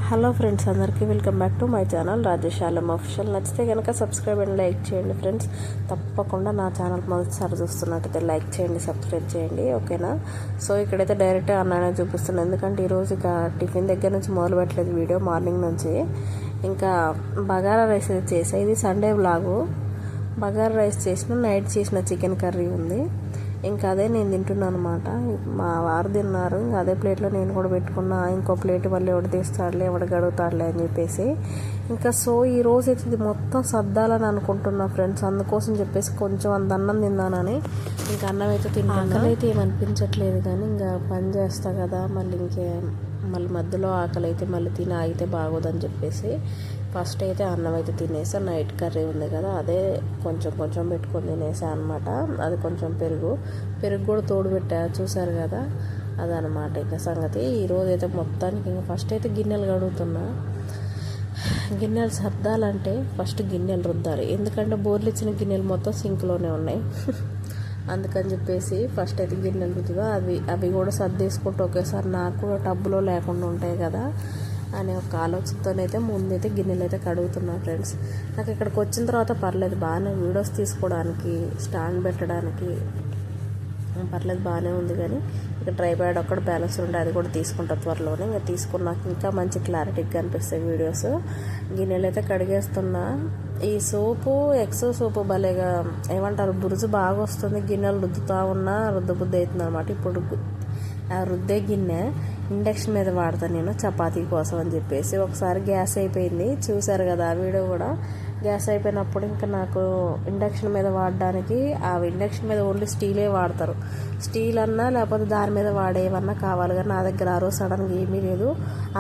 Hello friends, అందరికీ welcome back to my channel Rajeshalam official. నచ్చితే కనుక సబ్స్క్రైబ్ అండ్ లైక్ చేయండి ఫ్రెండ్స్. తప్పకుండా నా ఛానల్ మొదటిసారి చూస్తున్నట్టయితే లైక్ చేయండి, సబ్స్క్రైబ్ చేయండి, ఓకేనా. సో ఇక్కడైతే డైరెక్ట్ అన్ననే చూపిస్తున్నాను, ఎందుకంటే ఈరోజు ఇక టిఫిన్ దగ్గర నుంచి మొదలు పెట్టలేదు వీడియో. మార్నింగ్ నుంచి ఇంకా బగారా రైస్ చేసా. ఇది సండే వ్లాగు. బగారా రైస్ చేసిన, నైట్ చేసిన చికెన్ కర్రీ ఉంది, ఇంకా అదే నేను తింటున్నాను అనమాట. మా వారు తిన్నారు, అదే ప్లేట్లో నేను కూడా పెట్టుకున్నా. ఇంకో ప్లేట్ మళ్ళీ ఎవడు తీస్తాడులే, ఎవడు గడుగుతాడులే అని చెప్పేసి ఇంకా సో ఈరోజు అయితే ఇది మొత్తం సర్దాలని అనుకుంటున్నా ఫ్రెండ్స్. అందుకోసం చెప్పేసి కొంచెం అంత అన్నం తిందానని ఇంకా అన్నం అయితే తింటాను. అయితే ఏమనిపించట్లేదు, కానీ ఇంకా పని చేస్తా కదా, మళ్ళీ మధ్యలో ఆకలి అయితే మళ్ళీ తిని ఆగితే బాగోదని చెప్పేసి ఫస్ట్ అయితే అన్నం అయితే తినేసా. నైట్ కర్రీ ఉంది కదా, అదే కొంచెం కొంచెం పెట్టుకొని తినేసా అనమాట. అది కొంచెం పెరుగు కూడా తోడు పెట్టా, చూసారు కదా, అదనమాట ఇంకా సంగతి. ఈరోజు అయితే మొత్తానికి ఇంకా ఫస్ట్ అయితే గిన్నెలు కడుగుతున్నా. గిన్నెలు సర్దాలంటే ఫస్ట్ గిన్నెలు రుద్దాలి, ఎందుకంటే బోర్లు ఇచ్చిన గిన్నెలు మొత్తం సింక్లోనే ఉన్నాయి. అందుకని చెప్పేసి ఫస్ట్ అయితే గిన్నెలు రుద్దుదా, అవి కూడా సర్దేసుకుంటూ ఒకేసారి నాకు కూడా టబ్బులో లేకుండా ఉంటాయి కదా అనే ఒక ఆలోచనతోనైతే ముందైతే గిన్నెలు అయితే కడుగుతున్నా ఫ్రెండ్స్. నాకు ఇక్కడికి వచ్చిన తర్వాత పర్లేదు, బాగానే వీడియోస్ తీసుకోవడానికి, స్టాండ్ పెట్టడానికి పర్లేదు, బాగానే ఉంది. కానీ ఇక ట్రైపాడ్ ఒక్కడ బ్యాలెన్స్ ఉండే, అది కూడా తీసుకుంటా త్వరలోనే. ఇంకా తీసుకున్నాక ఇంకా మంచి క్లారిటీగా కనిపిస్తాయి వీడియోస్. గిన్నెలు అయితే కడిగేస్తున్నా. ఈ సోపు ఎక్సో సోపు భలేగా ఏమంటారు, బురుజు బాగా వస్తుంది. గిన్నెలు రుద్దుతూ ఉన్నా రుద్దబుద్ధి అవుతుంది అనమాట. ఇప్పుడు ఆ రుద్దే గిన్నె ఇండక్షన్ మీద వాడతాను నేను చపాతీ కోసం అని చెప్పేసి. ఒకసారి గ్యాస్ అయిపోయింది, చూసారు కదా ఆ వీడియో కూడా. గ్యాస్ అయిపోయినప్పుడు ఇంకా నాకు ఇండక్షన్ మీద వాడడానికి, ఆ ఇండక్షన్ మీద ఓన్లీ స్టీలే వాడతారు. స్టీల్ అన్నా లేకపోతే దాని మీద వాడేవన్నా కావాలి, కానీ నా దగ్గర ఆ రోజు సడన్గా ఏమీ లేదు.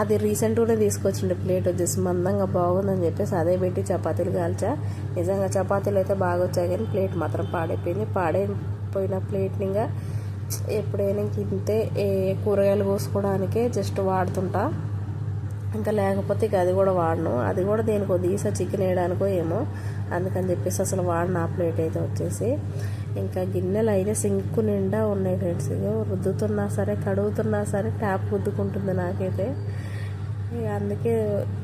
అది రీసెంట్గానే తీసుకొచ్చిండే ప్లేట్ వచ్చేసి మందంగా బాగుందని చెప్పేసి అదే పెట్టి చపాతీలు కాల్చా. నిజంగా చపాతీలు అయితే బాగా వచ్చాయి, కానీ ప్లేట్ మాత్రం పాడైపోయింది. పాడైపోయిన ప్లేట్ని ఇంకా ఎప్పుడైనా ఇంతే కూరగాయలు కోసుకోవడానికే జస్ట్ వాడుతుంటా, ఇంకా లేకపోతే ఇక అది కూడా వాడను. అది కూడా దేనికో దీసా చికెన్ వేయడానికో ఏమో, అందుకని చెప్పేసి అసలు వాడిన ఆ ప్లేట్ అయితే వచ్చేసి. ఇంకా గిన్నెలు అయితే సింకు నిండా ఉన్నాయి ఫ్రెండ్స్. రుద్దుతున్నా సరే, కడుగుతున్నా సరే ట్యాప్ రుద్దుకుంటుంది నాకైతే. అందుకే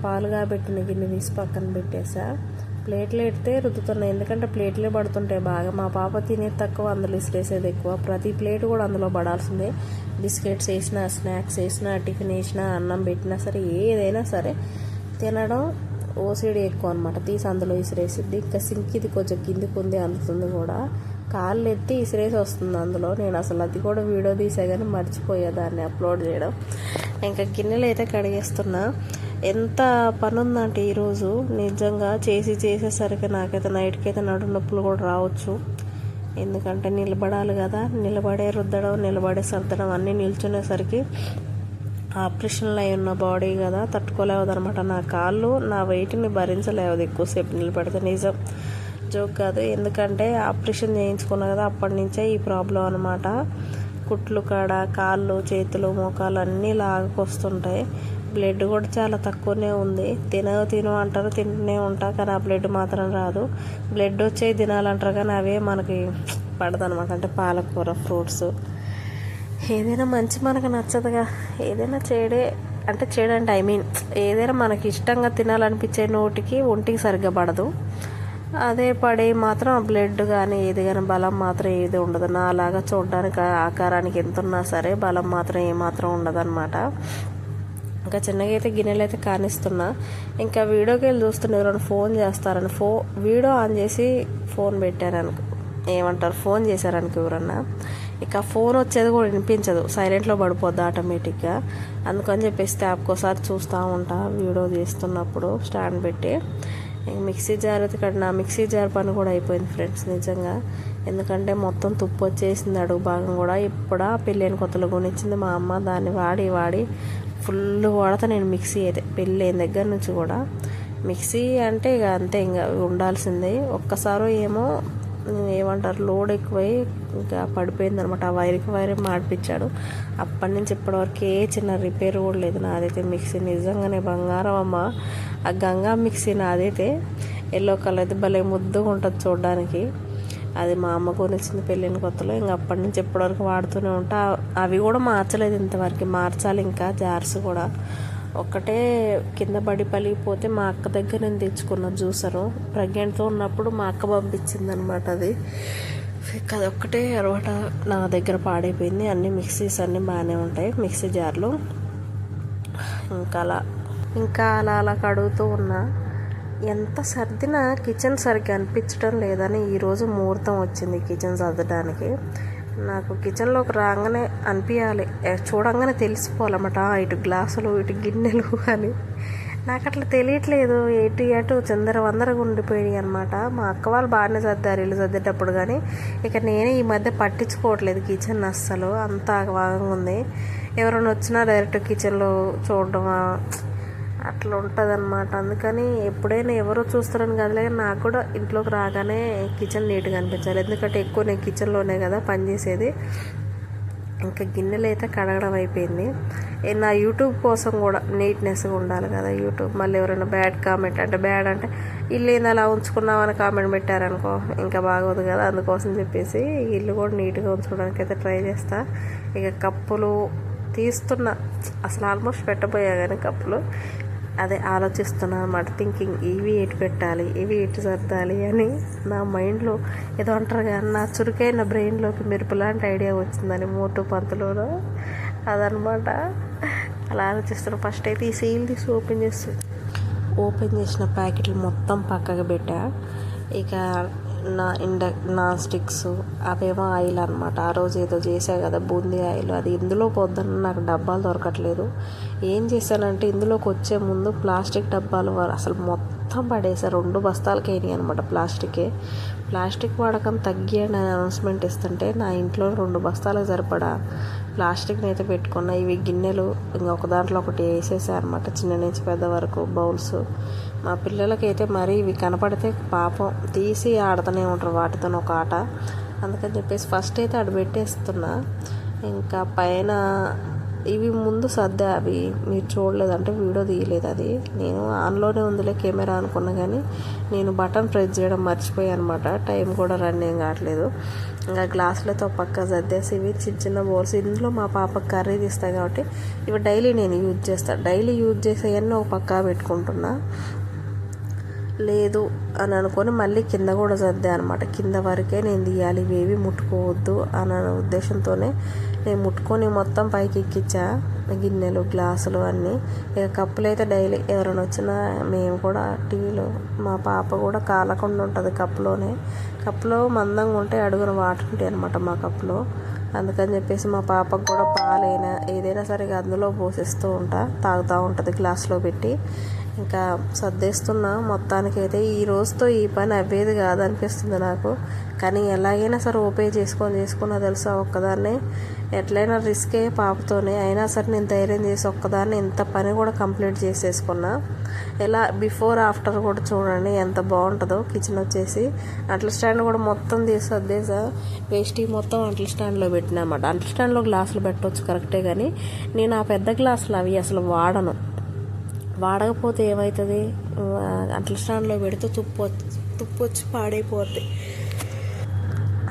పాలు కాబెట్టిన గిన్నె తీసి పక్కన పెట్టేసా. ప్లేట్లు ఎడితే రుద్దుతున్నాయి, ఎందుకంటే ప్లేట్లే పడుతుంటాయి బాగా. మా పాప తినేది తక్కువ, అందులో ఇసిరేసేది ఎక్కువ. ప్రతి ప్లేట్ కూడా అందులో పడాల్సిందే. బిస్కెట్స్ వేసినా, స్నాక్స్ వేసినా, టిఫిన్ వేసినా, అన్నం పెట్టినా సరే, ఏదైనా సరే తినడం ఓసిడి ఎక్కువ అనమాట. తీసి అందులో ఇసిరేసిద్ది. ఇంకా సింక్ ఇది కొంచెం కిందికి ఉంది, అందుతుంది కూడా. కాళ్ళు ఎత్తి ఇసిరేసి వస్తుంది అందులో. నేను అసలు అది కూడా వీడియో తీసా కానీ మర్చిపోయా దాన్ని అప్లోడ్ చేయడం. ఇంకా గిన్నెలు అయితే కడిగేస్తున్నా. ఎంత పని ఉందంటే ఈరోజు నిజంగా చేసేసరికి నాకైతే నైట్కి అయితే నడుము నొప్పులు కూడా రావచ్చు. ఎందుకంటే నిలబడాలి కదా, నిలబడే రుద్దడం, నిలబడే సర్దడం అన్నీ నిల్చునేసరికి ఆపరేషన్లో అయి ఉన్న బాడీ కదా, తట్టుకోలేవద్దు అనమాట. నా కాళ్ళు నా వెయిట్ని భరించలేవదు ఎక్కువసేపు నిలబడితే. నిజం, జోక్ కాదు. ఎందుకంటే ఆపరేషన్ చేయించుకున్నా కదా, అప్పటి నుంచే ఈ ప్రాబ్లం అనమాట. కుట్లు కాడ కాళ్ళు, చేతులు, మోకాలు అన్నీ లాగకొస్తుంటాయి. బ్లడ్ కూడా చాలా తక్కువనే ఉంది. తిను అంటారు, తింటూనే ఉంటా, కానీ ఆ బ్లడ్ మాత్రం రాదు. బ్లడ్ వచ్చేవి తినాలంటారు, కానీ అవే మనకి పడదనమాట. అంటే పాలకూర, ఫ్రూట్స్ ఏదైనా మంచి మనకు నచ్చదుగా. ఏదైనా చెడంటే ఐ మీన్ ఏదైనా మనకి ఇష్టంగా తినాలనిపించే నోటికి, ఒంటికి సరిగ్గా పడదు. అదే పడే మాత్రం బ్లడ్ కానీ ఏది కానీ బలం మాత్రం ఏది ఉండదు. నా అలాగా చూడడానికి ఆకారానికి ఎంత ఉన్నా సరే బలం మాత్రం ఏమాత్రం ఉండదు అనమాట. ఇంకా చిన్నగా అయితే గిన్నెలు అయితే కానిస్తున్నా. ఇంకా వీడియోకి వెళ్ళి చూస్తున్నా, ఎవరైనా ఫోన్ చేస్తారని వీడియో ఆన్ చేసి ఫోన్ పెట్టారనుకో, ఏమంటారు, ఫోన్ చేశారనుకో ఎవరన్నా, ఇక ఫోన్ వచ్చేది కూడా వినిపించదు, సైలెంట్లో పడిపోద్ది ఆటోమేటిక్గా. అందుకని చెప్పేసి యాప్కోసారి చూస్తూ ఉంటా వీడియో చేస్తున్నప్పుడు స్టాండ్ పెట్టి. మిక్సీ జార్ అయితే ఇక్కడ నా మిక్సీ జార్ పని కూడా అయిపోయింది ఫ్రెండ్స్ నిజంగా. ఎందుకంటే మొత్తం తుప్పు వచ్చేసింది అడుగు భాగం కూడా. ఇప్పుడు పెళ్ళైన కొత్తలో కొనిచ్చింది మా అమ్మ, దాన్ని వాడి ఫుల్ వాడతా నేను మిక్సీ అయితే. పెళ్ళైన దగ్గర నుంచి కూడా మిక్సీ అంటే ఇక అంతే, ఇంకా ఉండాల్సిందే. ఒక్కసారి ఏమంటారు, లోడ్ ఎక్కువై ఇంకా పడిపోయింది అనమాట. ఆ వైర్ మాడిపించాడు. అప్పటి నుంచి ఇప్పటివరకు ఏ చిన్న రిపేర్ కూడా లేదు నాదైతే మిక్సీ. నిజంగానే బంగారం అమ్మ. ఆ గంగా మిక్సీ నాదైతే ఎల్లో కలర్ అయితే భలే ముద్దుగా ఉంటుంది చూడడానికి. అది మా అమ్మ కొనిచ్చింది పెళ్ళిన కొత్తలో. ఇంకా అప్పటి నుంచి ఎప్పటివరకు వాడుతూనే ఉంటా. అవి కూడా మార్చలేదు ఇంతవరకు, మార్చాలి ఇంకా జార్స్ కూడా. ఒక్కటే కింద పడి పలిగిపోతే మా అక్క దగ్గర నేను తెచ్చుకున్న జ్యూసరు. ప్రెగ్నెంట్తో ఉన్నప్పుడు మా అక్క పంపించింది అనమాట. అది ఒక్కటే అలవాట నా దగ్గర పాడైపోయింది. అన్ని మిక్సీస్ అన్నీ బాగానే ఉంటాయి, మిక్సీ జార్లు. ఇంకా అలా కడుగుతూ ఉన్నా. ఎంత సర్దినా కిచెన్ సరిగ్గా అనిపించడం లేదని ఈరోజు ముహూర్తం వచ్చింది కిచెన్ సర్దడానికి. నాకు కిచెన్లోకి రాగానే అనిపించాలి, చూడంగానే తెలిసిపోవాలన్నమాట, ఇటు గ్లాసులు ఇటు గిన్నెలు అని. నాకు అట్లా తెలియట్లేదు, ఎటు చిందరవందరగా ఉండిపోయాయి అనమాట. మా అక్క వాళ్ళు బాగానే సర్దారు ఇల్లు సర్దేటప్పుడు, కానీ ఇక నేనే ఈ మధ్య పట్టించుకోవట్లేదు కిచెన్ అస్సలు. అంత భాగంగా ఉంది. ఎవరైనా వచ్చినా డైరెక్ట్ కిచెన్లో చూడడం అట్లా ఉంటుంది అనమాట. అందుకని ఎప్పుడైనా ఎవరో చూస్తారని కదలే, నాకు కూడా ఇంట్లోకి రాగానే కిచెన్ నీట్గా అనిపించాలి. ఎందుకంటే ఎక్కువ నేను కిచెన్లోనే కదా పనిచేసేది. ఇంకా గిన్నెలు అయితే కడగడం అయిపోయింది. నా యూట్యూబ్ కోసం కూడా నీట్నెస్గా ఉండాలి కదా యూట్యూబ్. మళ్ళీ ఎవరైనా బ్యాడ్ కామెంట్ అంటే ఇల్లు ఏంది అలా ఉంచుకున్నావు అని కామెంట్ పెట్టారనుకో ఇంకా బాగోదు కదా. అందుకోసం చెప్పేసి ఇల్లు కూడా నీట్గా ఉంచుకోవడానికి అయితే ట్రై చేస్తా. ఇక కప్పులు తీస్తున్నా, అసలు ఆల్మోస్ట్ పెట్టబోయా కానీ కప్పులు అదే ఆలోచిస్తున్నాను అన్నమాట. థింకింగ్ ఇవి ఎటు పెట్టాలి, ఇవి ఎటు సర్దాలి అని నా మైండ్లో ఏదో అంటారు కానీ నా చురుకైన బ్రెయిన్లోకి మెరుపు లాంటి ఐడియా వచ్చిందని మోటు పంతులో అదనమాట. అలా ఆలోచిస్తున్నాను. ఫస్ట్ అయితే ఈ సీల్ తీసి ఓపెన్ చేసిన ప్యాకెట్లు మొత్తం పక్కకు పెట్టా. ఇక నాన్ స్టిక్స్ అవేమో ఆయిల్ అనమాట. ఆ రోజు ఏదో చేసా కదా బూందీ ఆయిల్, అది ఇందులో పోద్దని నాకు డబ్బాలు దొరకట్లేదు. ఏం చేశానంటే ఇందులోకి వచ్చే ముందు ప్లాస్టిక్ డబ్బాలు అసలు మొత్తం పడేసా. 2 బస్తాలకి అయినాయి అనమాట ప్లాస్టిక్ వాడకం తగ్గియండి అని అనౌన్స్మెంట్ ఇస్తుంటే నా ఇంట్లో 2 బస్తాలకు సరిపడా ప్లాస్టిక్ని అయితే పెట్టుకున్నా. ఇవి గిన్నెలు ఇంకొక దాంట్లో ఒకటి వేసేసా అనమాట, చిన్న నుంచి పెద్ద వరకు బౌల్స్. మా పిల్లలకైతే మరి ఇవి కనపడితే పాపం తీసి ఆడుతూనే ఉంటారు వాటితో ఒక ఆట. అందుకని చెప్పేసి ఫస్ట్ అయితే అటు పెట్టేస్తున్నా. ఇంకా పైన ఇవి ముందు సర్దా, అవి మీరు చూడలేదంటే వీడియో తీయలేదు. అది నేను ఆన్లోనే ఉందిలే కెమెరా అనుకున్నా, కానీ నేను బటన్ ప్రెస్ చేయడం మర్చిపోయాను అనమాట. టైం కూడా రన్ ఏం కావట్లేదు. ఇంకా గ్లాసులతో పక్క సర్దేసి ఇవి చిన్న బౌల్స్. ఇందులో మా పాపకు కర్రీ తీస్తాయి కాబట్టి ఇవి డైలీ నేను యూజ్ చేస్తాను. డైలీ యూజ్ చేసేవన్నీ ఒక పక్క పెట్టుకుంటున్నా. లేదు అని అనుకొని మళ్ళీ కింద కూడా సర్దా అనమాట. కింద వరకే నేను తీయాలి, ఇవేవి ముట్టుకోవద్దు అన్న ఉద్దేశంతోనే నేను ముట్టుకొని మొత్తం పైకి ఎక్కించా గిన్నెలు గ్లాసులు అన్నీ. ఇక కప్పులు అయితే డైలీ ఎవరైనా వచ్చినా మేము కూడా టీవీలో మా పాప కూడా కాలకుండా ఉంటుంది కప్పులో మందంగా ఉంటే అడుగున వాటర్ ఉంటాయి అనమాట మా కప్పులో. అందుకని చెప్పేసి మా పాపకు కూడా పాలైనా ఏదైనా సరే అందులో పోసిస్తూ తాగుతూ ఉంటుంది గ్లాస్లో పెట్టి. ఇంకా సర్దేస్తున్నా. మొత్తానికైతే ఈ రోజుతో ఈ పని అవ్వేది కాదనిపిస్తుంది నాకు. కానీ ఎలాగైనా సరే ఓపెన్ చేసుకున్నా తెలుసా ఒక్కదాన్నే. ఎట్లయినా రిస్కే పాపతోనే, అయినా సరే నేను ధైర్యం చేసి ఒక్కదాన్ని ఇంత పని కూడా కంప్లీట్ చేసేసుకున్నా. ఎలా బిఫోర్ ఆఫ్టర్ కూడా చూడండి ఎంత బాగుంటుందో. కిచెన్ వచ్చేసి అంట్ల స్టాండ్ కూడా మొత్తం తీసి సర్దేసా. వేస్ట్ మొత్తం అంట్ల స్టాండ్లో పెట్టినా అన్నమాట. అంట్ల స్టాండ్లో గ్లాసులు పెట్టవచ్చు కరెక్టే, కానీ నేను ఆ పెద్ద గ్లాసులు అవి అసలు వాడకపోతే ఏమవుతుంది, అంట్ల స్టాండ్లో పెడితే తుప్పు వచ్చి పాడైపోద్ది.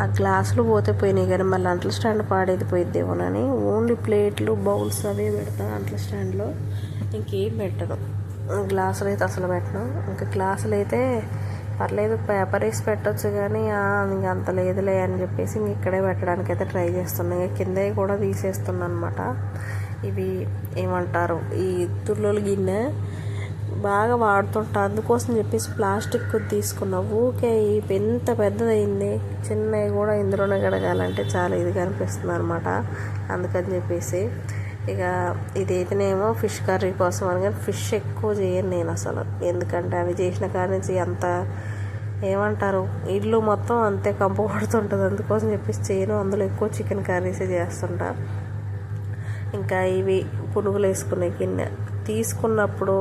ఆ గ్లాసులు పోతే పోయినాయి, కానీ మళ్ళీ అంట్ల స్టాండ్ పాడేది పోయిద్దేమోనని ఓన్లీ ప్లేట్లు బౌల్స్ అవే పెడతాను అంట్ల స్టాండ్లో. ఇంకేం పెట్టను. గ్లాసులు అయితే అసలు పెట్టను. ఇంకా గ్లాసులు అయితే పర్లేదు పేపర్ వేసి పెట్టచ్చు, కానీ ఇంక అంత లేదులే అని చెప్పేసి ఇంక ఇక్కడే పెట్టడానికి అయితే ట్రై చేస్తున్నాను. ఇక కింద కూడా తీసేస్తున్నాను అనమాట. ఇవి ఏమంటారు, ఈ తుర్లోలు గిన్నె బాగా వాడుతుంటా, అందుకోసం చెప్పేసి ప్లాస్టిక్ తీసుకున్నా. ఊకే ఎంత పెద్దదైంది, చిన్నవి కూడా ఇందులోనే కడగాలంటే చాలా ఇదిగా అనిపిస్తుంది అనమాట. అందుకని చెప్పేసి ఇక ఇదైతేనేమో ఫిష్ కర్రీ కోసం అని, కానీ ఫిష్ ఎక్కువ చేయను నేను అసలు. ఎందుకంటే అవి చేసిన కాడి నుంచి అంత ఏమంటారు ఇల్లు మొత్తం అంతే కంపు పడుతుంటుంది. అందుకోసం చెప్పేసి చేయను. అందులో ఎక్కువ చికెన్ కర్రీసే చేస్తుంటా. ఇంకా ఇవి పునుగులు వేసుకునే గిన్నె తీసుకున్నప్పుడు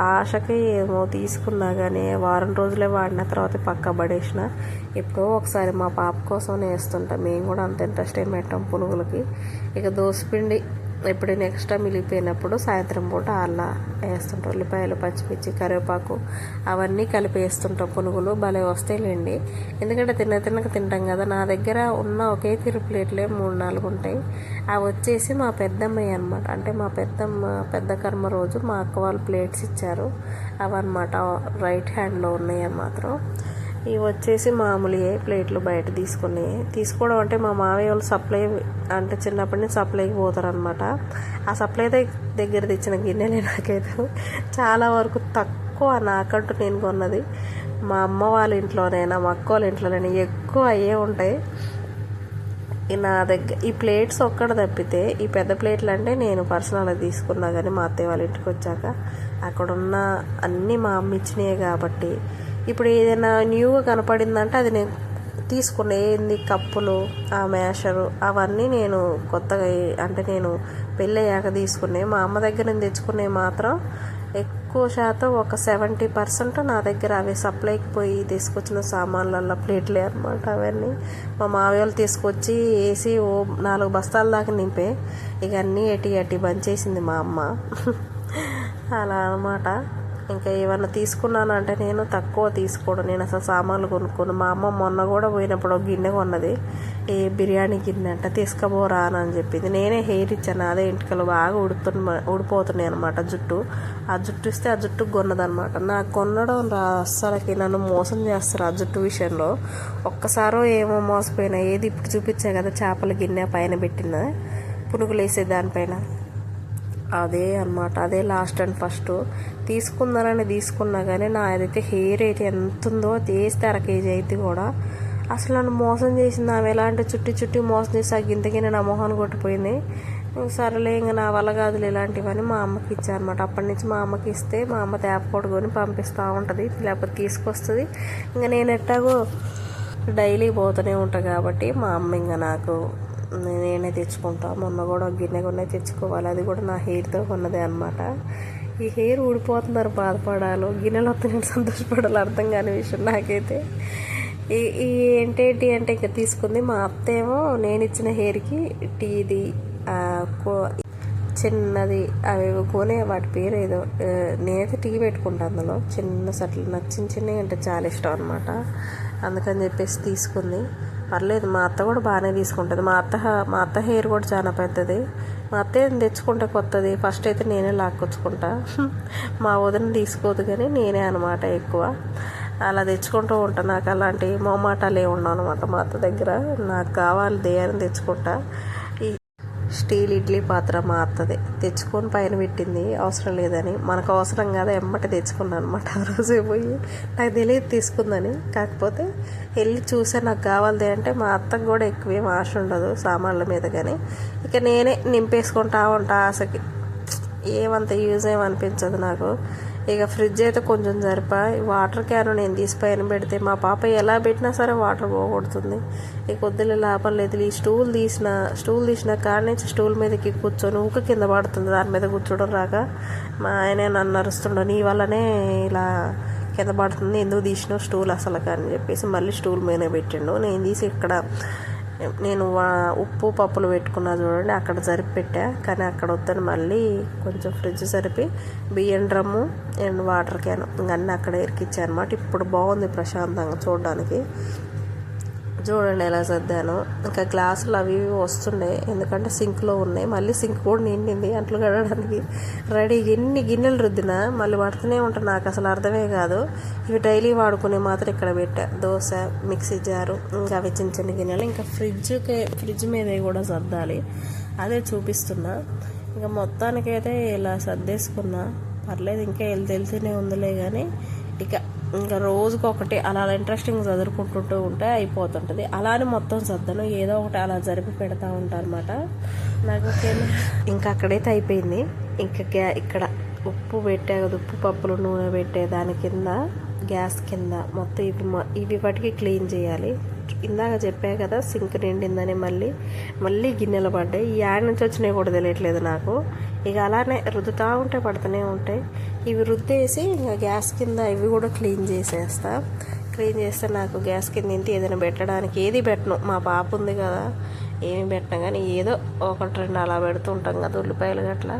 ఆశకి ఏమో తీసుకున్నా, కానీ వారం రోజులే వాడిన తర్వాత పక్క పడేసిన. ఎప్పుడో ఒకసారి మా పాప కోసం వేస్తుంటా. మేము కూడా అంత ఇంట్రెస్ట్ ఏం పెట్టాం పునుగులకి. ఇక దోసపిండి ఎప్పుడైనా ఎక్స్ట్రా మిగిలిపోయినప్పుడు సాయంత్రం పూట అలా వేస్తుంటాం. ఉల్లిపాయలు, పచ్చిమిర్చి, కరివేపాకు అవన్నీ కలిపి వేస్తుంటాం. పునుగులు భలే వస్తాయిలేండి. ఎందుకంటే తినక తింటాం కదా. నా దగ్గర ఉన్న ఒకే తీరు ప్లేట్లే 3-4 ఉంటాయి. అవి వచ్చేసి మా పెద్దమ్మయ్య అనమాట. అంటే మా పెద్ద కర్మ రోజు మా అక్క వాళ్ళు ప్లేట్స్ ఇచ్చారు. అవన్నమాట రైట్ హ్యాండ్లో ఉన్నాయి అని మాత్రం. ఇవి వచ్చేసి మామూలుగా ప్లేట్లు బయట తీసుకోవడం అంటే మా మావయ్య వాళ్ళు సప్లై అంటే చిన్నప్పటి నుంచి సప్లైకి పోతారనమాట. ఆ సప్లై దగ్గర తెచ్చిన గిన్నెలే నాకైతే చాలా వరకు తక్కువ. నాకంటూ నేను కొన్నది మా అమ్మ వాళ్ళ ఇంట్లోనైనా మా అక్క వాళ్ళ ఇంట్లోనైనా ఎక్కువ అయ్యే ఉంటాయి. నా దగ్గర ఈ ప్లేట్స్ ఒక్కడ తప్పితే ఈ పెద్ద ప్లేట్లు అంటే నేను పర్సనల్గా తీసుకున్నా. కానీ మా అత్తయ్య వాళ్ళ ఇంటికి వచ్చాక అక్కడున్న అన్నీ మా అమ్మ ఇచ్చినాయి కాబట్టి ఇప్పుడు ఏదైనా న్యూగా కనపడిందంటే అది నేను తీసుకునే ఏంది కప్పులు, ఆ మ్యాషరు అవన్నీ నేను కొత్తగా అంటే నేను పెళ్ళయ్యాక తీసుకునే. మా అమ్మ దగ్గర నేను తెచ్చుకునే మాత్రం ఎక్కువ శాతం ఒక 70% నా దగ్గర అవి సప్లైకి పోయి తీసుకొచ్చిన సామాన్లల్లో ప్లేట్లే అనమాట. అవన్నీ మా మావయ్య వాళ్ళు తీసుకొచ్చి వేసి 4 బస్తాల దాకా నింపే. ఇక అన్నీ ఎటి బంచేసింది మా అమ్మ. అలా అనమాట. ఇంకా ఏమన్నా తీసుకున్నానంటే నేను తక్కువ తీసుకోవడం. నేను అసలు సామాన్లు కొనుక్కోను. మా అమ్మ మొన్న కూడా పోయినప్పుడు ఒక గిన్నె కొన్నది. బిర్యానీ గిన్నె అంట, తీసుకుపోరా అని చెప్పింది. నేనే హెయిర్ ఇచ్చాను. అదే ఇంటికలు బాగా ఊడిపోతున్నాయి అనమాట జుట్టు. ఆ జుట్టు ఇస్తే ఆ జుట్టుకు కొన్నదనమాట. నాకు కొనడం అస్సలకి నన్ను మోసం చేస్తారు ఆ జుట్టు విషయంలో. ఒక్కసారో ఏమో మోసపోయినా. ఏది ఇప్పుడు చూపించా కదా చేపల గిన్నె పైన పెట్టిన పునుగులు వేసే దానిపైన, అదే అనమాట. అదే లాస్ట్ అండ్ ఫస్ట్ తీసుకున్నా కానీ నాదైతే హెయిర్ అయితే ఎంత ఉందో తీస్తే 1 kg అయితే కూడా. అసలు నన్ను మోసం చేసింది ఆమె. ఎలా అంటే చుట్టి మోసం చేసి ఆ గింతకి నా మొహాన్ని కొట్టిపోయింది. సరేలే ఇంకా నా వల్ల కాదులు ఇలాంటివని మా అమ్మకి ఇచ్చారనమాట. అప్పటి నుంచి మా అమ్మకి ఇస్తే మా అమ్మ తేప కొట్టుకొని పంపిస్తూ ఉంటుంది, లేకపోతే తీసుకొస్తుంది. ఇంకా నేను ఎట్టాగో డైలీ పోతూనే ఉంటాను కాబట్టి మా అమ్మ ఇంకా నాకు నేనే తెచ్చుకుంటా. మొన్న కూడా గిన్నె కొనే తెచ్చుకోవాలి. అది కూడా నా హెయిర్తో కొన్నదే అనమాట. ఈ హెయిర్ ఊడిపోతున్నారు బాధపడాలో గిన్నెలు వస్తే నేను సంతోషపడాలి అర్థం కాని విషయం నాకైతే. ఈ ఏంటేంటి అంటే ఇంకా తీసుకుంది మా అత్త ఏమో నేను ఇచ్చిన హెయిర్కి టీది చిన్నది అవి కొనే వాటి పేరు ఏదో. నేనైతే టీ పెట్టుకుంటాను అందులో చిన్న సట్లు. నాకు చిన్నవి అంటే చాలా ఇష్టం అనమాట. అందుకని చెప్పేసి తీసుకుంది. పర్లేదు, మా అత్త కూడా బాగానే తీసుకుంటుంది. మా అత్త హెయిర్ కూడా చాలా పెద్దది. మా అత్త ఏం తెచ్చుకుంటే కొత్తది ఫస్ట్ అయితే నేనే లాక్కొచ్చుకుంటా. మా వదిన తీసుకోదు కానీ నేనే అనమాట ఎక్కువ అలా తెచ్చుకుంటూ ఉంటాను. నాకు అలాంటి మొహమాటాలు ఏమి ఉండవు అనమాట. మా అత్త దగ్గర నాకు కావాలి దేని తెచ్చుకుంటా. స్టీల్ ఇడ్లీ పాత్ర మా అత్తదే తెచ్చుకొని పైన పెట్టింది, అవసరం లేదని. మనకు అవసరం కదా ఎమ్మటి తెచ్చుకున్నాను అనమాట. ఆ రోజే పోయి నాకు తెలియదు తీసుకుందని. కాకపోతే వెళ్ళి చూసే నాకు కావాలిదే అంటే మా అత్తకు కూడా ఎక్కువేం ఆశ ఉండదు సామాన్ల మీద. కానీ ఇక నేనే నింపేసుకుంటా ఉంటా ఆశకి. ఏమంత యూజ్ ఏమనిపించదు నాకు. ఇక ఫ్రిడ్జ్ అయితే కొంచెం వాటర్ క్యాన్ నేను తీసి పైన పెడితే మా పాప ఎలా పెట్టినా సరే వాటర్ పోగొడుతుంది. ఇక వద్దులే లాభం లేదు. ఈ స్టూల్ తీసిన కాడి నుంచి స్టూల్ మీదకి కూర్చొని ఊక కింద పడుతుంది. దాని మీద కూర్చోవడం రాక మా ఆయనే నన్ను అరుస్తుండో, నీ వల్లనే ఇలా కింద పడుతుంది, ఎందుకు తీసినావు స్టూల్ అసలు అని చెప్పేసి మళ్ళీ స్టూల్ మీద పెట్టిండు. నేను తీసి ఇక్కడ నేను ఉప్పు పప్పులు పెట్టుకున్నా చూడండి, అక్కడ జరిపి పెట్టా. కానీ అక్కడ వద్దని మళ్ళీ కొంచెం ఫ్రిడ్జ్ సరిపి బియ్యం డ్రమ్ము అండ్ వాటర్ క్యాన్ అన్నీ అక్కడ ఇరికిచ్చా అనమాట. ఇప్పుడు బాగుంది ప్రశాంతంగా చూడడానికి. చూడండి ఎలా సర్దాను. ఇంకా గ్లాసులు అవి వస్తుండే ఎందుకంటే సింక్లో ఉన్నాయి. మళ్ళీ సింక్ కూడా నిండింది అంట్లు కడగడానికి రెడీ. ఎన్ని గిన్నెలు రుద్దినా మళ్ళీ పడుతూనే ఉంటాను. నాకు అసలు అర్థమే కాదు. ఇవి డైలీ వాడుకునే మాత్రం ఇక్కడ పెట్టా. దోశ, మిక్సీ జారు, ఇంకా అవి చిన్న గిన్నెలు. ఇంకా ఫ్రిడ్జ్ మీద కూడా సర్దాలి, అదే చూపిస్తున్నా. ఇంకా మొత్తానికైతే ఇలా సర్దేసుకున్నా. పర్లేదు, ఇంకా వెళ్తూనే ఉందిలే. కానీ ఇంకా రోజుకొకటి అలా ఇంట్రెస్టింగ్ చదువుకుంటుంటూ ఉంటే అయిపోతుంటుంది. అలానే మొత్తం సర్దను, ఏదో ఒకటి అలా జరిపి పెడతా ఉంటాను అనమాట. నాకు ఇంకా అక్కడైతే అయిపోయింది. ఇంకా ఇక్కడ ఉప్పు పెట్టే కదా, ఉప్పు పప్పులు నూనె పెట్టే దాని కింద గ్యాస్ కింద మొత్తం ఇవి వాటికి క్లీన్ చేయాలి. ఇందాక చెప్పా కదా సింక్ నిండిందని. మళ్ళీ గిన్నెలు పడ్డాయి. ఈ యాడ్ నుంచి వచ్చినాయి కూడా తెలియట్లేదు నాకు. ఇక అలానే రుద్దుతూ ఉంటే పడుతూనే ఉంటాయి. ఇవి రుద్దేసి ఇంకా గ్యాస్ కింద ఇవి కూడా క్లీన్ చేసేస్తా. క్లీన్ చేస్తే నాకు గ్యాస్ కింద ఇంటి ఏదైనా పెట్టడానికి ఏది పెట్టను. మా పాప ఉంది కదా, ఏమి పెట్టినా కానీ ఏదో ఒకటి రెండు అలా పెడుతూ ఉంటాం కదా ఉల్లిపాయలు గట్లా.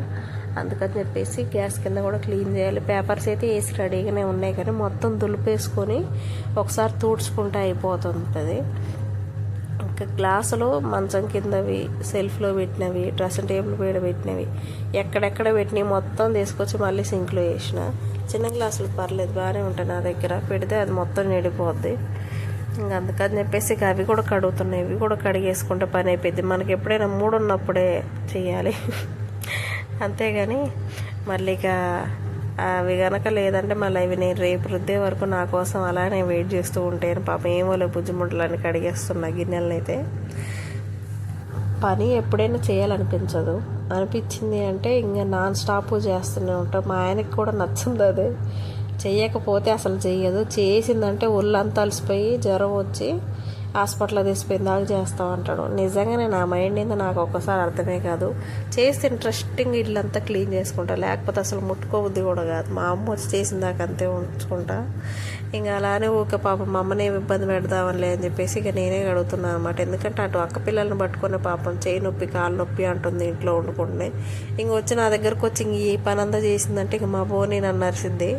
అందుకని చెప్పేసి గ్యాస్ కింద కూడా క్లీన్ చేయాలి. పేపర్స్ అయితే వేసి రెడీగానే ఉన్నాయి కానీ మొత్తం దులిపేసుకొని ఒకసారి తుడుచుకుంటే అయిపోతుంటుంది. ఇంకా గ్లాసులు మంచం కిందవి, సెల్ఫ్లో పెట్టినవి, డ్రెస్సింగ్ టేబుల్ మీద పెట్టినవి, ఎక్కడెక్కడ పెట్టినవి మొత్తం తీసుకొచ్చి మళ్ళీ సింక్లో వేసిన. చిన్న గ్లాసులు పర్లేదు బాగానే ఉంటాయి నా దగ్గర, పెడితే అది మొత్తం నిండిపోద్ది. ఇంకా అందుకని చెప్పేసి ఇక అవి కూడా కడుగుతున్నాయి. ఇవి కూడా కడిగేసుకుంటే పని అయిపోద్ది. మనకి ఎప్పుడైనా మూడు ఉన్నప్పుడే చేయాలి, అంతేగాని మళ్ళీ ఇక అవి కనుక లేదంటే మళ్ళీ అవి నేను రేపు రుద్దే వరకు నా కోసం అలానే వెయిట్ చేస్తూ ఉంటాను. పాపం ఏమో బుజ్జిముంటలని కడిగేస్తున్నా గిన్నెలను. అయితే పని ఎప్పుడైనా చేయాలనిపించదు, అనిపించింది అంటే ఇంకా నాన్ స్టాప్ చేస్తూనే ఉంటాం. మా ఆయనకి కూడా నచ్చింది అదే. చెయ్యకపోతే అసలు చెయ్యదు, చేసిందంటే ఒళ్ళంతా అలసిపోయి జ్వరం వచ్చి హాస్పిటల్లో తీసిపోయిన దాకా చేస్తామంటాడు. నిజంగానే నా మైండ్ ఏందో నాకు ఒక్కసారి అర్థమే కాదు. చేస్తే ఇంట్రెస్టింగ్ ఇల్లంతా క్లీన్ చేసుకుంటా, లేకపోతే అసలు ముట్టుకోబుద్ది కూడా కాదు. మా అమ్మ వచ్చి చేసిన దాకా అంతే ఉంచుకుంటా. ఇంకా అలానే ఊక పాపం మా అమ్మని ఏమి ఇబ్బంది పెడదామని అని చెప్పేసి ఇక నేనే కడుగుతున్నాను అనమాట. ఎందుకంటే అటు అక్క పిల్లల్ని పట్టుకునే పాపం చేయి నొప్పి కాలు నొప్పి అంటుంది ఇంట్లో వండుకుంటే. ఇంక వచ్చి నా దగ్గరకు వచ్చి ఇంక ఈ పని అంతా చేసిందంటే ఇక మా బోని నన్ను అరిసిద్ది.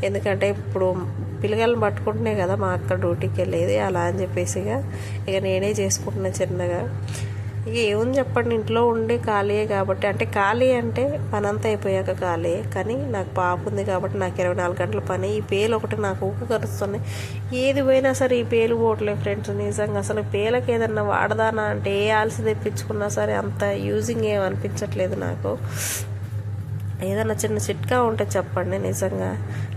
ఎందుకంటే ఇప్పుడు పిల్లగాళ్ళని పట్టుకుంటున్నాయి కదా మా అక్క డ్యూటీకి వెళ్ళేది, అలా అని చెప్పేసి ఇక నేనే చేసుకుంటున్నా చిన్నగా. ఇక ఏముంది చెప్పండి, ఇంట్లో ఉండి ఖాళీయే కాబట్టి, అంటే ఖాళీ అంటే పని అంతా అయిపోయాక ఖాళీ. కానీ నాకు పాప ఉంది కాబట్టి నాకు 24 గంటల పని. ఈ పేలు ఒకటి నాకు ఊక కరుస్తున్నాయి. ఏది పోయినా సరే ఈ పేలు పోవట్లేదు ఫ్రెండ్స్. నిజంగా అసలు పేలకి ఏదన్నా వాడదానా అంటే ఏ ఆల్సి తెప్పించుకున్నా సరే అంత యూజింగ్ ఏం అనిపించట్లేదు నాకు. ఏదైనా చిన్న చిట్కా ఉంటే చెప్పండి. నిజంగా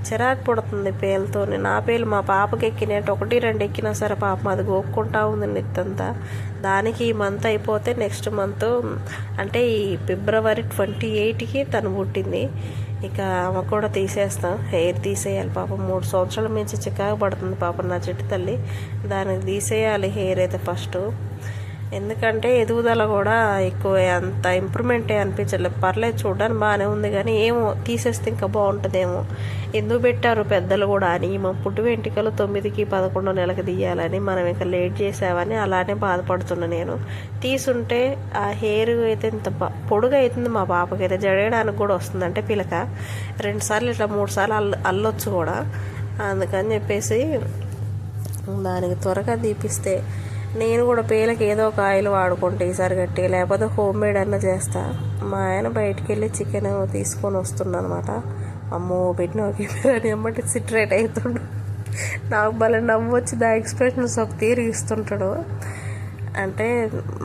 చిరాకు పడుతుంది పేలతో. నా పేలు మా పాపకి ఎక్కినట్టు 1-2 ఎక్కినా సరే పాపం అది గోక్కుంటా ఉంది నెత్తంతా. దానికి ఈ మంత్ అయిపోతే నెక్స్ట్ మంత్ అంటే ఈ ఫిబ్రవరి 28కి తను పుట్టింది. ఇక ఆమె కూడా తీసేస్తాం, హెయిర్ తీసేయాలి. పాపం 3 సంవత్సరాల మించి చికాకు పడుతుంది పాపం నా చిట్టి తల్లి. దానికి తీసేయాలి హెయిర్ అయితే ఫస్ట్. ఎందుకంటే ఎదుగుదల కూడా ఎక్కువ అంత ఇంప్రూవ్మెంటే అనిపించలేదు. పర్లేదు చూడడానికి బాగానే ఉంది కానీ ఏమో తీసేస్తే ఇంకా బాగుంటుందేమో. ఎందుకు పెట్టారు పెద్దలు కూడా అని, మా పుట్టు వెంట్రుకలు 9కి 11 నెలలకు తీయాలని మనం ఇంకా లేట్ చేసామని అలానే బాధపడుతున్నా నేను. తీసుంటే ఆ హెయిర్ అయితే ఇంత పొడుగు అవుతుంది. మా పాపకి అయితే జడేయడానికి కూడా వస్తుంది, అంటే పిలక 2 సార్లు ఇట్లా 3 సార్లు అల్లొచ్చు కూడా. అందుకని చెప్పేసి దానికి త్వరగా తీపిస్తే నేను కూడా పేలకి ఏదో ఒక ఆయిల్ వాడుకుంటే ఈసారి గట్టిగా, లేకపోతే హోమ్ మేడ్ అన్న చేస్తా. మా ఆయన బయటికి వెళ్ళి చికెన్ తీసుకొని వస్తుండ అనమాట. అమ్మో పెట్టిన ఒక బిర్యానీ అమ్మటి సిట్రేట్ అవుతుండు. నాకు భలే నవ్వు వచ్చి దా ఎక్స్ప్రెషన్స్ ఒక తీరు ఇస్తుంటాడు. అంటే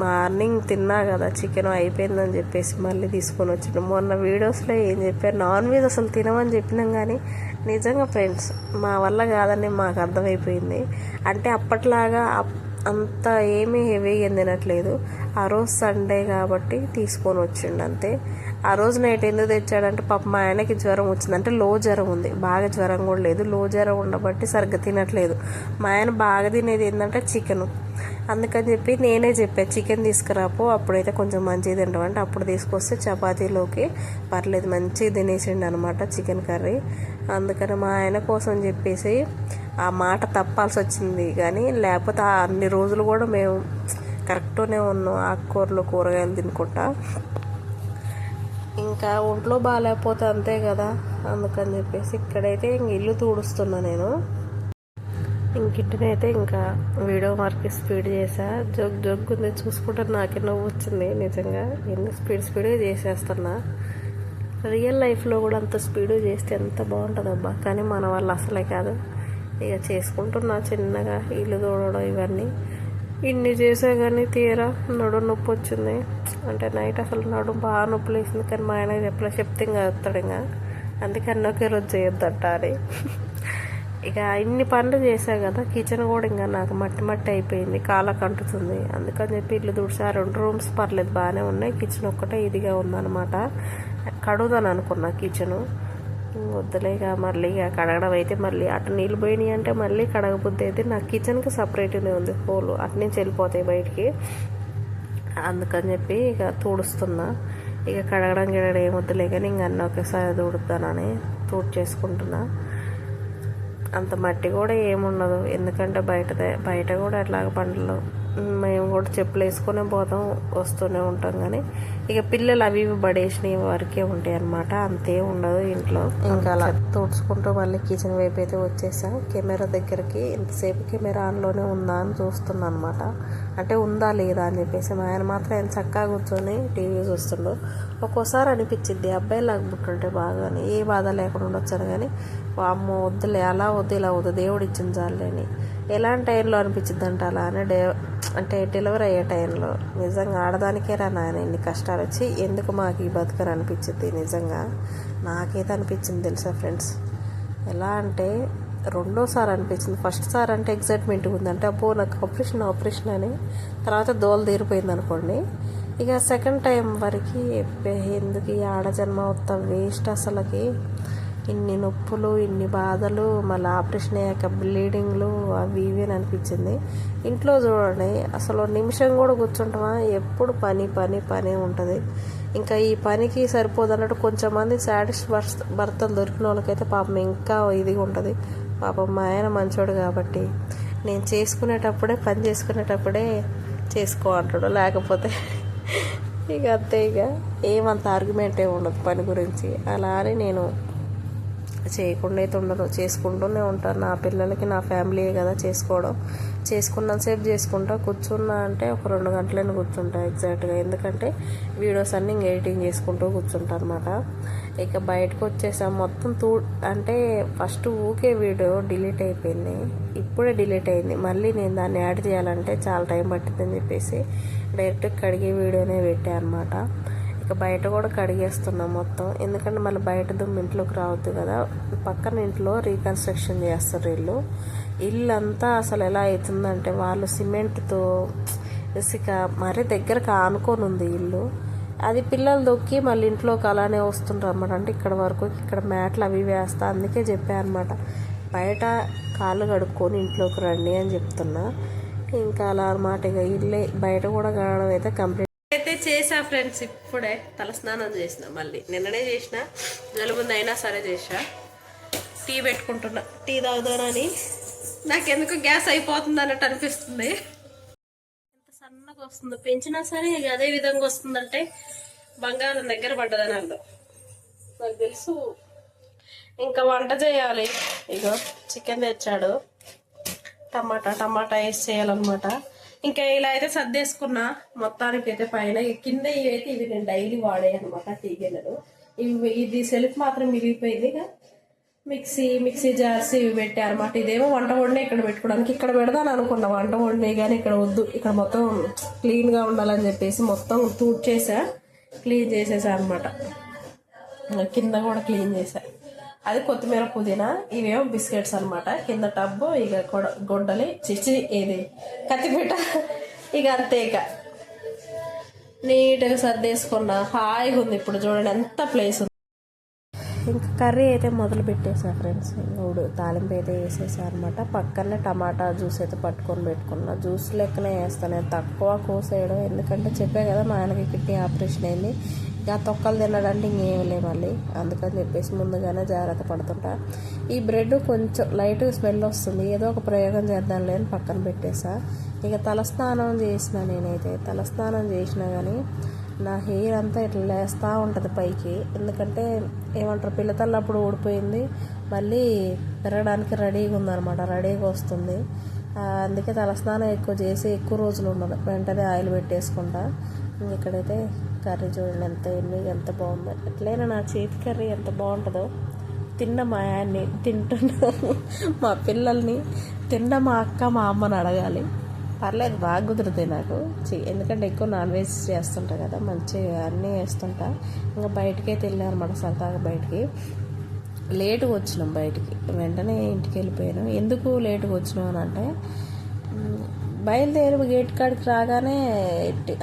మార్నింగ్ తిన్నా కదా చికెన్ అయిపోయిందని చెప్పేసి మళ్ళీ తీసుకొని వచ్చిండు. మొన్న వీడియోస్లో ఏం చెప్పారు, నాన్ వెజ్ అసలు తినమని చెప్పినాం కానీ నిజంగా ఫ్రెండ్స్ మా వల్ల కాదని మాకు అర్థమైపోయింది. అంటే అప్పట్లాగా అంత ఏమీ హెవీ ఏం తినట్లేదు. ఆ రోజు సండే కాబట్టి తీసుకొని వచ్చిండు అంతే. ఆ రోజు నైట్ ఎందుకు తెచ్చాడంటే పాప మా ఆయనకి జ్వరం వచ్చింది, అంటే లో జ్వరం ఉంది, బాగా జ్వరం కూడా లేదు. లో జ్వరం ఉండబట్టి సరిగ్గా తినట్లేదు. మా ఆయన బాగా తినేది ఏంటంటే చికెను. అందుకని చెప్పి నేనే చెప్పా చికెన్ తీసుకురాపో, అప్పుడైతే కొంచెం మంచిగా తింటామంటే అప్పుడు తీసుకొస్తే చపాతీలోకి పర్లేదు మంచిగా తినేసిండు అనమాట చికెన్ కర్రీ. అందుకని మా ఆయన కోసం చెప్పేసి ఆ మాట తప్పాల్సి వచ్చింది. కానీ లేకపోతే అన్ని రోజులు కూడా మేము కరెక్ట్గానే ఉన్నాం, ఆకుకూరలు కూరగాయలు తినుకుంటా. ఇంకా ఒంట్లో బాగాలేకపోతే అంతే కదా. అందుకని చెప్పేసి ఇక్కడైతే ఇంక ఇల్లు తుడుస్తున్నా నేను. ఇంకింటినైతే ఇంకా వీడియో మార్కి స్పీడ్ చేసా. జగ్గుంది చూసుకుంటే నాకే నవ్వు వచ్చింది నిజంగా. ఎన్ని స్పీడ్గా చేసేస్తున్నా. రియల్ లైఫ్లో కూడా అంత స్పీడ్ చేస్తే ఎంత బాగుంటుందబ్బా, కానీ మన వల్ల అసలే కాదు. ఇక చేసుకుంటున్నా చిన్నగా ఇల్లు తోడడం ఇవన్నీ. ఇన్ని చేసా కానీ తీరా నడుము నొప్పి వచ్చింది. అంటే నైట్ అసలు నడుము బాగా నొప్పి లేసింది. కానీ మా ఆయనకి చెప్తే ఇంకా వస్తాడు. ఇంకా అందుకని ఒకే రోజు చేయొద్దంట అని. ఇక ఇన్ని పనులు చేశా కదా, కిచెన్ కూడా ఇంకా నాకు మట్టి అయిపోయింది, కాళ్ళకు అంటుతుంది. అందుకని చెప్పి ఇల్లు తుడిచా. 2 రూమ్స్ పర్లేదు బాగానే ఉన్నాయి, కిచెన్ ఒక్కటే ఇదిగా ఉందన్నమాట. కడుగుదాను అనుకున్నా కిచెను, వద్దులే ఇక మళ్ళీ ఇక కడగడం అయితే మళ్ళీ అటు నీళ్ళు పోయినాయి అంటే మళ్ళీ కడగబుద్ది అయితే. నాకు కిచెన్కి సపరేట్గానే ఉంది హోలు, అటు నుంచి వెళ్ళిపోతాయి బయటికి. అందుకని చెప్పి ఇక తుడుస్తున్నా. ఇక కడగడం ఏం వద్దులే కానీ ఇంక అన్నీ ఒకేసారి తుడుతానని చేసుకుంటున్నా. అంత మట్టి కూడా ఏముండదు, ఎందుకంటే బయట కూడా ఎట్లాగ బండ్లు మేము కూడా చెప్పులు వేసుకునే పోతాం, వస్తూనే ఉంటాం. కానీ ఇక పిల్లలు అవి ఇవి పడేసినవి వరకే ఉంటాయి అన్నమాట, అంతే ఉండదు ఇంట్లో. ఇంకా అలా తుడుచుకుంటూ మళ్ళీ కిచెన్ వైపు అయితే వచ్చేసా. కెమెరా దగ్గరికి ఇంతసేపు కెమెరా ఆన్లోనే ఉందా అని చూస్తున్నా అనమాట, అంటే ఉందా లేదా అని చెప్పేసి. మా ఆయన మాత్రం ఆయన చక్కగా కూర్చొని టీవీ చూస్తుండో. ఒక్కోసారి అనిపించింది అబ్బాయి లాగా పుట్టుంటే బాగానే ఏ బాధ లేకుండా ఉండొచ్చాను, కానీ అమ్మో వద్దులే, అలా వద్దు ఇలా వద్దు, దేవుడు ఇచ్చిన చాలని. ఎలాంటి టైంలో అనిపించింది అంటే అలా అంటే డెలివరీ అయ్యే టైంలో నిజంగా ఆడదానికే రా నాయన ఇన్ని కష్టాలు వచ్చి ఎందుకు మాకు ఈ బతుకని అనిపించింది. నిజంగా నాకైతే అనిపించింది తెలుసా ఫ్రెండ్స్. ఎలా అంటే రెండోసారి అనిపించింది. ఫస్ట్ సారి అంటే ఎగ్జైట్మెంట్గా ఉంది, అంటే అబ్బో నాకు ఆపరేషన్ అని. తర్వాత దోలు తీరిపోయింది అనుకోండి. ఇక సెకండ్ టైం వరకు ఎందుకు ఈ ఆడజన్మ మొత్తం వేస్ట్ అసలుకి. ఇన్ని నొప్పులు, ఇన్ని బాధలు, మళ్ళీ ఆపరేషన్ అయ్యాక బ్లీడింగ్లు అవి ఇవి అని అనిపించింది. ఇంట్లో చూడండి అసలు నిమిషం కూడా కూర్చుంటామా, ఎప్పుడు పని పని పని ఉంటుంది. ఇంకా ఈ పనికి సరిపోదు అన్నట్టు కొంచెంమంది సాటిస్ భర్తలు దొరికిన వాళ్ళకైతే పాపం ఇంకా ఇదిగా ఉంటుంది. పాపం మా ఆయన మంచోడు కాబట్టి నేను పని చేసుకునేటప్పుడే చేసుకో అంటాడు, లేకపోతే ఇక అంతే. ఇక ఏమంత ఆర్గ్యుమెంట్ ఏమి ఉండదు పని గురించి. అలా అని నేను చేయకుండా అయితే ఉండదు, చేసుకుంటూనే ఉంటాను. నా పిల్లలకి నా ఫ్యామిలీ కదా చేసుకోవడం. చేసుకున్నంతసేపు చేసుకుంటా, కూర్చున్నా అంటే ఒక 2 గంటలైనా కూర్చుంటా ఎగ్జాక్ట్గా. ఎందుకంటే వీడియోస్ అన్నీ ఇంక ఎడిటింగ్ చేసుకుంటూ కూర్చుంటా అనమాట. ఇక బయటకు వచ్చేసాం మొత్తం అంటే ఫస్ట్ ఊకే వీడియో డిలీట్ అయిపోయింది, ఇప్పుడే డిలీట్ అయింది. మళ్ళీ నేను దాన్ని యాడ్ చేయాలంటే చాలా టైం పట్టిందని చెప్పేసి డైరెక్ట్ కడిగే వీడియోనే పెట్టాను అనమాట. ఇక బయట కూడా కడిగేస్తున్నాం మొత్తం, ఎందుకంటే మళ్ళీ బయట దుమ్ము ఇంట్లోకి రావద్దు కదా. పక్కన ఇంట్లో రీకన్స్ట్రక్షన్ చేస్తారు ఇల్లు అంతా. అసలు ఎలా అవుతుందంటే వాళ్ళు సిమెంట్తో ఇసుక మరీ దగ్గరకు ఆనుకొని ఉంది ఇల్లు. అది పిల్లలు దొక్కి మళ్ళీ ఇంట్లోకి అలానే వస్తుంటారు అన్నమాట. అంటే ఇక్కడ వరకు ఇక్కడ మ్యాట్లు అవి వేస్తా, అందుకే చెప్పాను అనమాట బయట కాళ్ళు కడుక్కొని ఇంట్లోకి రండి అని చెప్తున్నా. ఇంకా అలా అనమాట. ఇక ఇల్లే బయట కూడా కడగడం అయితే కంప్లీట్ అయితే చేసా ఫ్రెండ్స్. ఇప్పుడే తలస్నానం చేసిన, మళ్ళీ నిన్ననే చేసిన, జలుబుంది అయినా సరే చేసా. టీ పెట్టుకుంటున్నా, టీ తాగుదానని. నాకెందుకు గ్యాస్ అయిపోతుంది అన్నట్టు అనిపిస్తుంది. ఎంత సన్నగా వస్తుందో, పెంచినా సరే ఇక అదే విధంగా వస్తుందంటే బంగారం దగ్గర పడ్డదని అర్థం నాకు తెలుసు. ఇంకా వంట చేయాలి. ఇగో చికెన్ తెచ్చాడు, టమాటా వేసి చేయాలన్నమాట. ఇంకా ఇలా అయితే సర్దేసుకున్నా మొత్తానికి అయితే. పైన కింద ఇవైతే ఇవి నేను డైలీ వాడే అనమాట, టీ గిన్నెలు. ఇది సెల్ఫ్ మాత్రం మిగిలిపోయింది. ఇక మిక్సీ జార్స్ ఇవి పెట్టారన్నమాట. ఇదేమో వంట వండే ఇక్కడ పెట్టుకోవడానికి. ఇక్కడ పెడదాను అనుకున్నా వంట వండే, కానీ ఇక్కడ వద్దు, ఇక్కడ మొత్తం క్లీన్గా ఉండాలని చెప్పేసి మొత్తం క్లీన్ చేసేసా అనమాట. కింద కూడా క్లీన్ చేసా. అది కొత్తిమీర, పుదీనా, ఇవేమో బిస్కెట్స్ అనమాట. కింద టబ్బు, ఇక గొడ్డలి ఏది కత్తిపీట, ఇక అంతే. ఇక నీట్గా సర్దేసుకున్నా, హాయిగా ఉంది. ఇప్పుడు చూడండి ఎంత ప్లేస్ ఉంది. ఇంకా కర్రీ అయితే మొదలు పెట్టేసా ఫ్రెండ్స్. ఇప్పుడు తాలింపు అయితే వేసేసా అనమాట. పక్కనే టమాటా జ్యూస్ అయితే పట్టుకొని పెట్టుకున్నా. జ్యూస్ లెక్కనే వేస్తాను, తక్కువ కోసేయడం. ఎందుకంటే చెప్పే కదా మా ఆయనకి కిడ్నీ ఆపరేషన్ అయింది. ఇక తొక్కలు తినడానికి ఇంకేం లే మళ్ళీ, అందుకని చెప్పేసి ముందుగానే జాగ్రత్త పడుతుంటా. ఈ బ్రెడ్ కొంచెం లైట్గా స్మెల్ వస్తుంది, ఏదో ఒక ప్రయోగం చేద్దాంలే అని పక్కన పెట్టేసా. ఇక తలస్నానం చేసిన, నేనైతే తలస్నానం చేసినా కానీ నా హెయిర్ అంతా ఇట్లా లేస్తూ ఉంటుంది పైకి. ఎందుకంటే ఏమంటారు, పిల్లతల్లప్పుడు ఊడిపోయింది, మళ్ళీ పెరగడానికి రెడీగా ఉందన్నమాట, రెడీగా వస్తుంది. అందుకే తలస్నానం ఎక్కువ చేసి ఎక్కువ రోజులు ఉండదు, వెంటనే ఆయిల్ పెట్టేసుకుంటా. ఇక్కడైతే కర్రీ చూడండి ఎంత బాగుందో. ఎట్లయినా నా చేతి కర్రీ ఎంత బాగుంటుందో. తిన్న మా ఆయన్ని, తింటున్నా మా పిల్లల్ని, తిన్న మా అక్క మా అమ్మని అడగాలి. పర్లేదు, బాగా కుదురుతాయి నాకు. ఎందుకంటే ఎక్కువ నాన్ వెజ్ చేస్తుంటా కదా, మంచిగా అన్నీ వేస్తుంటా. ఇంకా బయటకైతే వెళ్ళాను అనమాట సరదాగా. బయటికి లేటుగా వచ్చినాం, బయటికి వెంటనే ఇంటికి వెళ్ళిపోయాను. ఎందుకు లేటుగా వచ్చినాం అని అంటే, బయలుదేరి గేట్ కాడికి రాగానే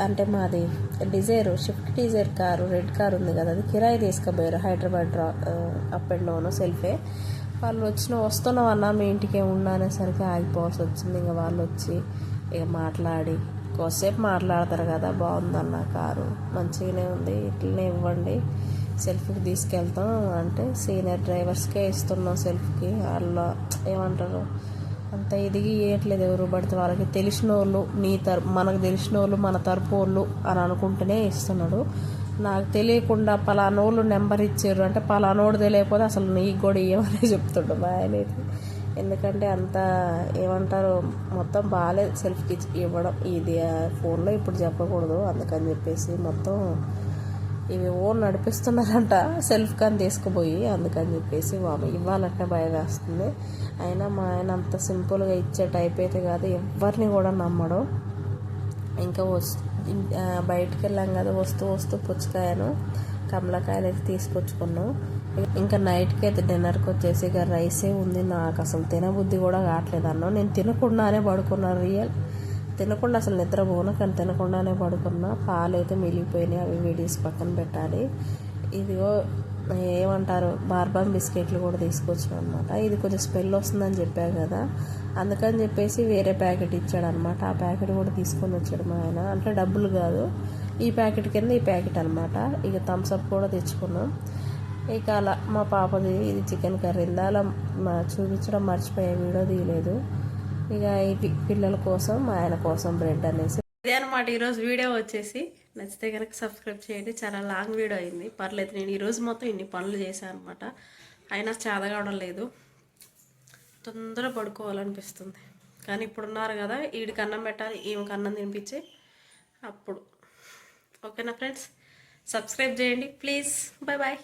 అంటే మాది Dzire, Swift Dzire car, red car ఉంది కదా, అది కిరాయి తీసుకుపోయారు. హైదరాబాద్ అప్ అండ్ డౌన్ సెల్ఫే. వాళ్ళు వస్తున్నాం అన్నా మీ ఇంటికే ఉన్నా అనేసరికి ఆగిపోవాల్సి వచ్చింది. ఇంకా వాళ్ళు వచ్చి ఇక మాట్లాడి కొద్దిసేపు మాట్లాడతారు కదా, బాగుందన్న కారు, మంచిగానే ఉంది, ఇట్లనే ఇవ్వండి, సెల్ఫ్కి తీసుకెళ్తాం అంటే సీనియర్ డ్రైవర్స్కే ఇస్తున్నాం సెల్ఫ్కి. వాళ్ళు ఏమంటారు, అంత ఎదిగి ఇవ్వట్లేదు ఎవరు పడితే వాళ్ళకి తెలిసిన వాళ్ళు మనకు తెలిసిన వాళ్ళు మన తరపు వాళ్ళు అని అనుకుంటూనే ఇస్తున్నాడు. నాకు తెలియకుండా పలానోళ్ళు నెంబర్ ఇచ్చారు అంటే పలానోడు తెలియకపోతే అసలు నీకు కూడా ఇవ్వమని చెప్తుండు మా ఆయన అయితే. ఎందుకంటే అంత ఏమంటారు మొత్తం బాగాలేదు సెల్ఫ్కి ఇవ్వడం. ఇది ఫోన్లో ఇప్పుడు చెప్పకూడదు అందుకని చెప్పేసి మొత్తం ఇవి ఓన్ నడిపిస్తున్నారంట సెల్ఫ్ కానీ తీసుకుపోయి. అందుకని చెప్పేసి ఇవ్వాలంటే భయం వేస్తుంది. అయినా మా ఆయన అంత సింపుల్గా ఇచ్చే టైప్ అయితే కాదు, ఎవరిని కూడా నమ్మడం. ఇంకా బయటికి వెళ్ళాం కదా, వస్తూ పుచ్చకాయను కమలకాయలు అయితే తీసుకొచ్చుకున్నాం. ఇంకా నైట్కి అయితే డిన్నర్కి వచ్చేసి ఇక రైసే ఉంది. నాకు అసలు తినబుద్ధి కూడా కావట్లేదు అన్నం. నేను తినకుండానే పడుకున్నాను, తినకుండా అసలు నిద్రపోను కానీ తినకుండానే పడుకున్నా. పాలు అయితే మిగిలిపోయినాయి, అవి వీడియోస్ పక్కన పెట్టాలి. ఇదిగో ఏమంటారు బార్బాన్ బిస్కెట్లు కూడా తీసుకొచ్చాను అనమాట. ఇది కొంచెం స్మెల్ వస్తుందని చెప్పాను కదా, అందుకని చెప్పేసి వేరే ప్యాకెట్ ఇచ్చాడు అనమాట. ఆ ప్యాకెట్ కూడా తీసుకొని వచ్చాడు మా ఆయన. అంటే డబ్బులు కాదు, ఈ ప్యాకెట్ కింద ఈ ప్యాకెట్ అనమాట. ఇక థమ్స్అప్ కూడా తెచ్చుకున్నాం. ఇక అలా మా పాపది ఇది చికెన్ కర్రీ అలా చూపించడం మర్చిపోయే, వీడియో తీయలేదు. ఇక ఈ పిల్లల కోసం మా ఆయన కోసం బ్రెడ్ అనేసి ఇదే అనమాట ఈరోజు వీడియో వచ్చేసి. నచ్చితే కనుక సబ్స్క్రైబ్ చేయండి. చాలా లాంగ్ వీడియో అయింది, పర్లేదు. నేను ఈరోజు మొత్తం ఇన్ని పనులు చేశాను అనమాట. అయినా చేత కావడం లేదు, తొందరగా పడుకోవాలనిపిస్తుంది. కానీ ఇప్పుడున్నారు కదా, వీడికి అన్నం పెట్టాలి, ఈమెకి అన్నం తినిపించి అప్పుడు. ఓకేనా ఫ్రెండ్స్, సబ్స్క్రైబ్ చేయండి ప్లీజ్. Bye bye.